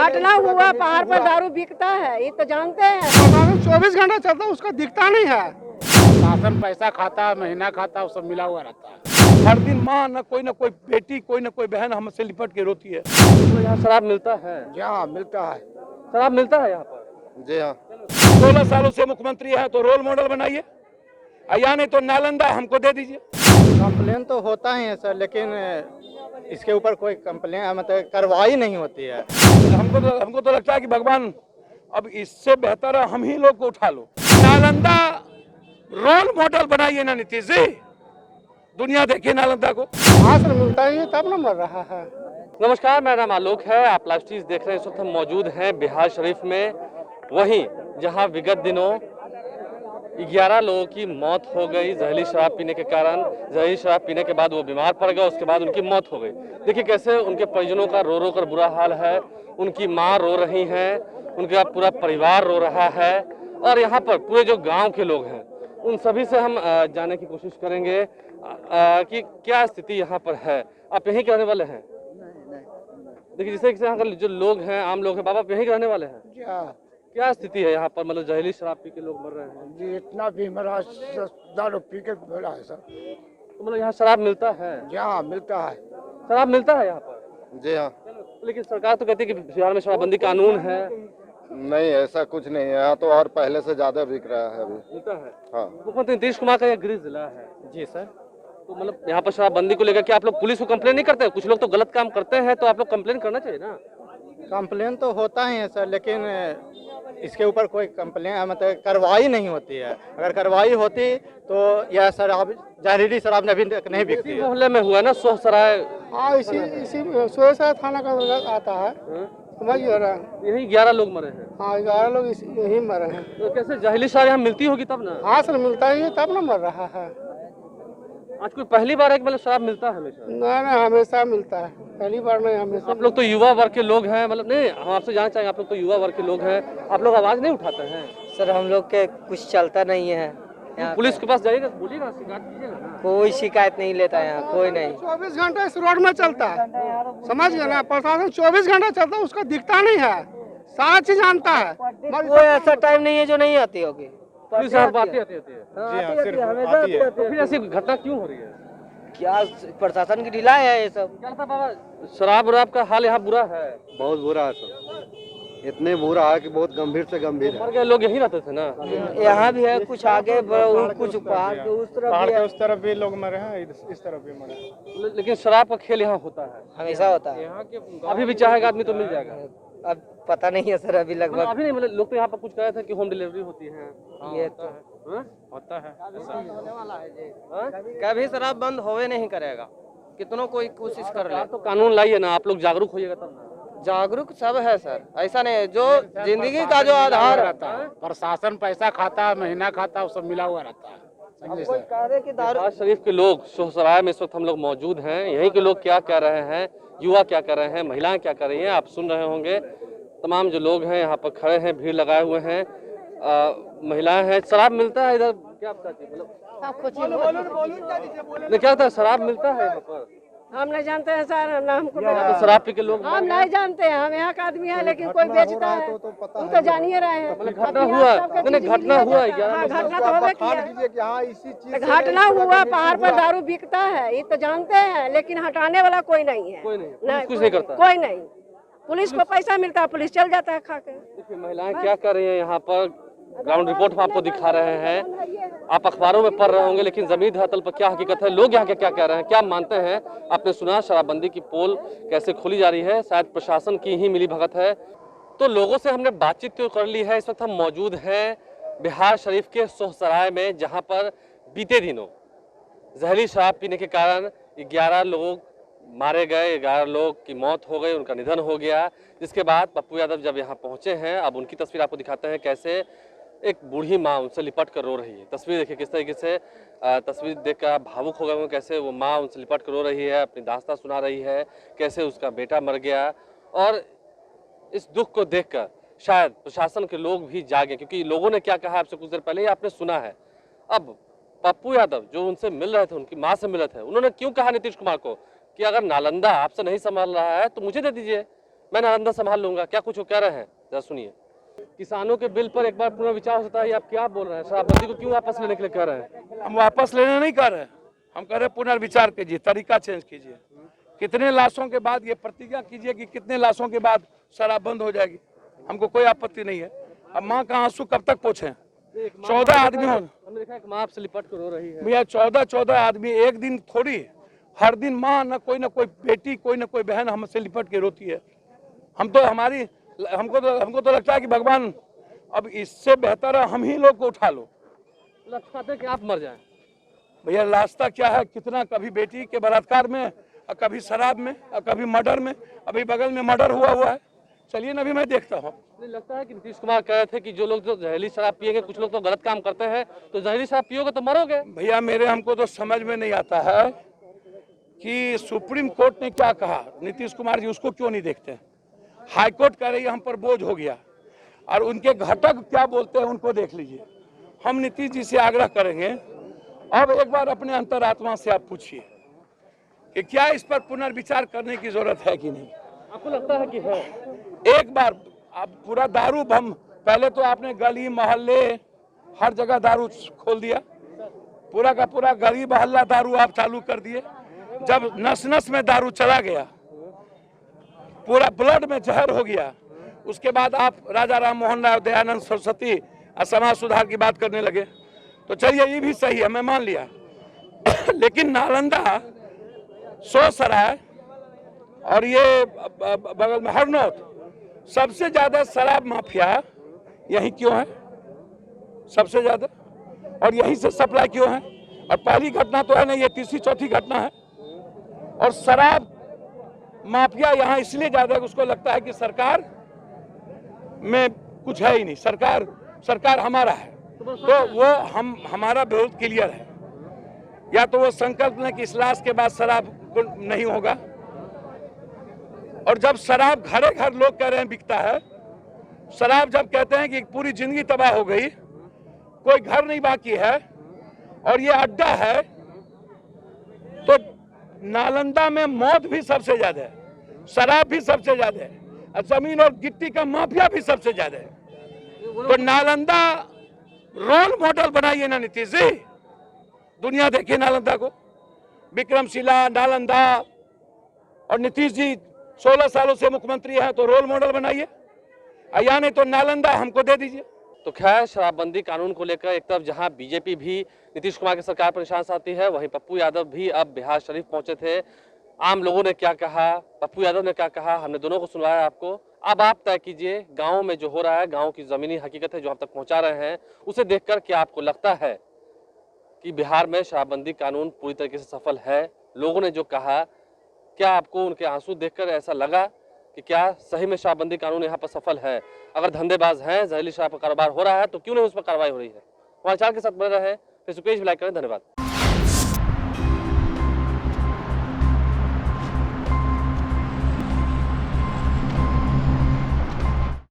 घटना हुआ, पहाड़ पर दारू बिकता है, ये तो जानते हैं। 24 घंटा चलता है, उसका दिखता नहीं है। शासन पैसा खाता है, महीना खाता है, वो सब मिला हुआ रहता है। हर दिन माँ न कोई बेटी, कोई न कोई बहन हमसे लिपट के रोती है। तो यहाँ शराब मिलता है? जी हाँ, मिलता है। शराब मिलता है यहाँ पर? जी हाँ। 16 सालों से मुख्यमंत्री है तो रोल मॉडल बनाइए, या नहीं तो नालंदा हमको दे दीजिए। कंप्लेन तो होता ही है सर, लेकिन इसके ऊपर कोई कंप्लेन मतलब कार्रवाई नहीं होती है। हमको तो लगता है कि भगवान अब इससे बेहतर है हम ही लोग को उठा लो। नालंदा रोल मॉडल बनाइए ना नीतीश जी, दुनिया देखिए नालंदा को। हाँ सर, मिलता ही है तब ना मर रहा है। नमस्कार, मेरा नाम आलोक है। आप लाइव स्ट्रीम देख रहे हैं। इस वक्त हम मौजूद हैं बिहार शरीफ में, वहीं जहां विगत दिनों 11 लोगों की मौत हो गई जहरीली शराब पीने के कारण। जहरीली शराब पीने के बाद वो बीमार पड़ गए, उसके बाद उनकी मौत हो गई। देखिए कैसे उनके परिजनों का रो रो कर बुरा हाल है। उनकी माँ रो रही हैं, उनका पूरा परिवार रो रहा है, और यहाँ पर पूरे जो गाँव के लोग हैं उन सभी से हम जानने की कोशिश करेंगे कि क्या स्थिति यहाँ पर है। आप यहीं के रहने वाले हैं? देखिए जिसे यहाँ का जो लोग हैं, आम लोग हैं, बाबा आप यहीं के रहने वाले हैं? जी हाँ क्या स्थिति है यहाँ पर? मतलब जहरीली शराब पी के लोग मर रहे हैं जी, इतना भी मरा, दारू पी के मरा है सर। तो मतलब यहाँ शराब मिलता है? जी हाँ, मिलता है। शराब मिलता है यहाँ पर? जी हाँ। लेकिन सरकार तो कहती है कि बिहार में शराबबंदी कानून है। नहीं, ऐसा कुछ नहीं है, यहाँ तो और पहले से ज्यादा बिक रहा है अभी। मिलता है? हाँ। मुख्यमंत्री नीतीश कुमार का यह गृह जिला है। जी सर। तो मतलब यहाँ पर शराबबंदी को लेकर क्या आप लोग पुलिस को कंप्लेन नहीं करते? कुछ लोग तो गलत काम करते हैं, तो आप लोग कंप्लेन करना चाहिए ना। कंप्लेन तो होता ही है सर, लेकिन इसके ऊपर कोई कंप्लेन मतलब कार्रवाई नहीं होती है। अगर कार्रवाई होती तो यह शराब, जहरीली शराब अभी तक नहीं बिकती है। मोहल्ले में हुआ ना सोहसराय, हाँ, इसी सोहसराय थाना का आता है, समझ रहा है। यही 11 लोग मरे हैं। हाँ, 11 लोग यही मरे हैं। तो कैसे जहरीली शराब यहाँ मिलती होगी तब ना? हाँ सर, मिलता ही है तब ना मर रहा है। आज कोई पहली बार है कि मतलब शराब मिलता है हमेशा? नहीं, हमेशा मिलता है, पहली बार नहीं, हमेशा। आप लोग तो युवा वर्ग के लोग हैं, मतलब नहीं, हम आपसे जानना चाहेंगे, आप लोग तो युवा वर्ग के लोग हैं, आप लोग आवाज नहीं उठाते हैं? सर हम लोग के कुछ चलता नहीं है यहाँ पुलिस के पास जाइएगा, बोलिएगा, शिकायत कीजिएगा ना। कोई शिकायत नहीं लेता है यहाँ, कोई नहीं। 24 घंटा इस रोड में चलता है, समझ गए ना। प्रशासन 24 घंटा चलता है, उसका दिखता नहीं है, सारा चीज जानता है। कोई ऐसा टाइम नहीं है जो नहीं आती होगी। पुलिस आती है? हमेशा आती है। तो फिर ऐसी घटना क्यों हो रही है? क्या प्रशासन की ढिलाई है ये सब? क्या था बाबा, शराब वराब का हाल यहाँ बुरा है? बहुत बुरा है सर, इतने बुरा है कि बहुत गंभीर से गंभीर मर गए लोग यहीं रहते थे ना? यहाँ भी है, कुछ आगे कुछ पहाड़ के उस तरफ भी है। उस तरफ भी लोग मरे हैं, इस तरफ भी मरे हैं। लेकिन शराब का खेल यहाँ होता है, हमेशा होता है। अभी भी चाहेगा आदमी तो मिल जाएगा। अब पता नहीं है सर, अभी लगभग अभी नहीं, मतलब लोग तो यहाँ पर कुछ कह रहे थे कि होम डिलीवरी होती है। ये होता है। कभी शराब बंद होवे नहीं करेगा, कितनों कोई कोशिश कर ले। तो कानून लाइए ना, आप लोग जागरूक होइएगा तब ना। जागरूक सब है सर, ऐसा नहीं है, जो जिंदगी का जो आधार रहता है, प्रशासन पैसा खाता है, महीना खाता है, वो सब मिला हुआ रहता है। समझे कोई सर? कह रहे कि दारू। बिहार शरीफ के लोग, सोहसराय में इस वक्त हम लोग मौजूद हैं। यहीं के लोग क्या कह रहे हैं, युवा क्या कर रहे हैं, महिलाएं क्या कर रही हैं, आप सुन रहे होंगे। तमाम जो लोग हैं यहाँ पर खड़े हैं, भीड़ लगाए हुए हैं, महिलाएं हैं। शराब मिलता है इधर? क्या आपका मतलब क्या होता है, शराब मिलता है यहाँ पर? हम नहीं जानते हैं सर, ना हमको तो शराब पी के लोग हम नहीं जानते हैं। हम यहाँ का आदमी है, लेकिन कोई बेचता है तुम तो जान ही रहे हैं। घटना हुआ, नहीं घटना हुआ हाँ, घटना तो होगा किया। हाँ, इसी चीज घटना हुआ, पहाड़ पर दारू बिकता है, ये तो जानते हैं, लेकिन हटाने वाला कोई नहीं है। कोई नहीं, पुलिस कुछ नहीं करता। कोई नहीं, पुलिस को पैसा मिलता है, पुलिस चल जाता है खा के। देखिए महिलाएं क्या कर रही हैं यहाँ पर, ग्राउंड रिपोर्ट में आपको दिखा रहे हैं। आप अखबारों में पढ़ रहे होंगे, लेकिन जमीन धरातल पर क्या हकीकत है, लोग यहाँ के क्या कह रहे हैं, क्या मानते हैं। आपने सुना शराबबंदी की पोल कैसे खोली जा रही है, शायद प्रशासन की ही मिली भगत है। तो लोगों से हमने बातचीत तो कर ली है। इस वक्त हम मौजूद हैं बिहार शरीफ के सोहसराय में, जहाँ पर बीते दिनों जहरीली शराब पीने के कारण 11 लोग मारे गए, 11 लोग की मौत हो गई, उनका निधन हो गया। जिसके बाद पप्पू यादव जब यहाँ पहुंचे हैं, अब उनकी तस्वीर आपको दिखाते हैं, कैसे एक बूढ़ी माँ उनसे लिपट कर रो रही है। तस्वीर देखिए किस तरीके से, तस्वीर देखकर भावुक हो गए, कैसे वो माँ उनसे लिपट कर रो रही है, अपनी दास्तां सुना रही है, कैसे उसका बेटा मर गया। और इस दुख को देखकर शायद प्रशासन के लोग भी जागे, क्योंकि लोगों ने क्या कहा आपसे कुछ देर पहले ही आपने सुना है। अब पप्पू यादव जो उनसे मिल रहे थे, उनकी माँ से मिल रहे थे, उन्होंने क्यों कहा नीतीश कुमार को कि अगर नालंदा आपसे नहीं संभाल रहा है तो मुझे दे दीजिए, मैं नालंदा संभाल लूंगा, क्या कुछ वो कह रहे हैं, जरा सुनिए। किसानों के बिल पर एक बार पुनर्विचार हो सकता है, ये आप क्या बोल रहे हैं? शराबबंदी को क्यों वापस लेने के लिए कह रहे हैं? हम वापस लेने नहीं कर रहे, हम कह रहे पुनर्विचार कीजिए, तरीका चेंज कीजिए। कितने लाशों के बाद ये प्रतिज्ञा कीजिए कि कितने लाशों के बाद शराब बंद हो जाएगी, हमको कोई आपत्ति नहीं है। अब माँ का आंसू कब तक पोछे? 14 आदमी हो, हमने देखा एक माँ आपसे लिपट कर रो रही है। भैया 14 आदमी एक दिन थोड़ी, हर दिन माँ न कोई बेटी, कोई न कोई बहन हमसे लिपट के रोती है। हमको तो लगता है कि भगवान अब इससे बेहतर है हम ही लोग को उठा लो। लगता है कि आप मर जाएं। भैया रास्ता क्या है, कितना कभी बेटी के बलात्कार में और कभी शराब में और कभी मर्डर में, अभी बगल में मर्डर हुआ है। चलिए ना, अभी मैं देखता हूँ। लगता है कि नीतीश कुमार कह रहे थे कि जो लोग जो जहरीली शराब पिएंगे, कुछ लोग तो गलत काम करते हैं, तो जहरीली शराब पियोगे तो मरोगे। भैया हमको तो समझ में नहीं आता है कि सुप्रीम कोर्ट ने क्या कहा, नीतीश कुमार जी उसको क्यों नहीं देखते। हाई कोर्ट कह रही है हम पर बोझ हो गया, और उनके घटक क्या बोलते हैं उनको देख लीजिए। हम नीतीश जी से आग्रह करेंगे, अब एक बार अपने अंतरात्मा से आप पूछिए कि क्या इस पर पुनर्विचार करने की जरूरत है कि नहीं। आपको लगता है कि है? एक बार आप पूरा दारू बम, पहले तो आपने गली मोहल्ले हर जगह दारू खोल दिया, पूरा का पूरा गली मोहल्ला दारू आप चालू कर दिए। जब नस नस में दारू चला गया, पूरा ब्लड में जहर हो गया, उसके बाद आप राजा राम मोहन राय, दयानंद सरस्वती और समाज सुधार की बात करने लगे। तो चलिए ये भी सही है, मैं मान लिया। लेकिन नालंदा, सोसराय और ये बगल में हरनौत, सबसे ज्यादा शराब माफिया यही क्यों है सबसे ज्यादा, और यहीं से सप्लाई क्यों है? और पहली घटना तो है नहीं, ये तीसरी चौथी घटना है। और शराब माफिया यहाँ इसलिए ज्यादा है, उसको लगता है कि सरकार में कुछ है ही नहीं, सरकार हमारा है, तो वो हमारा विरोध क्लियर है। या तो वो संकल्प लें कि इस लाश के बाद शराब नहीं होगा, और जब शराब घरे घर लोग कह रहे हैं बिकता है, शराब जब कहते हैं कि पूरी जिंदगी तबाह हो गई, कोई घर नहीं बाकी है और ये अड्डा है, तो नालंदा में मौत भी सबसे ज्यादा है, शराब भी सबसे ज्यादा है, और जमीन और गिट्टी का माफिया भी सबसे ज्यादा है। तो नालंदा रोल मॉडल बनाइए ना नीतीश जी, दुनिया देखिए नालंदा को, विक्रमशिला, नालंदा, और नीतीश जी 16 सालों से मुख्यमंत्री हैं, तो रोल मॉडल बनाइए, या नहीं तो नालंदा हमको दे दीजिए। तो खैर, शराबबंदी कानून को लेकर एक तरफ जहां बीजेपी भी नीतीश कुमार की सरकार पर निशान साधती है, वहीं पप्पू यादव भी अब बिहार शरीफ पहुंचे थे। आम लोगों ने क्या कहा, पप्पू यादव ने क्या कहा, हमने दोनों को सुनवाया आपको। अब आप तय कीजिए, गाँव में जो हो रहा है, गाँव की जमीनी हकीकत है जो आप तक पहुंचा रहे हैं, उसे देखकर क्या आपको लगता है कि बिहार में शराबबंदी कानून पूरी तरीके से सफल है? लोगों ने जो कहा, क्या आपको उनके आंसू देखकर ऐसा लगा कि क्या सही में शराबबंदी कानून यहाँ पर सफल है? अगर धंधेबाज हैं, जहरीली शराब का कारोबार हो रहा है, तो क्यों नहीं उस पर कार्रवाई हो रही है? समाचार के साथ बने रहे, फेसबुक पेज भी लाइक करें। धन्यवाद।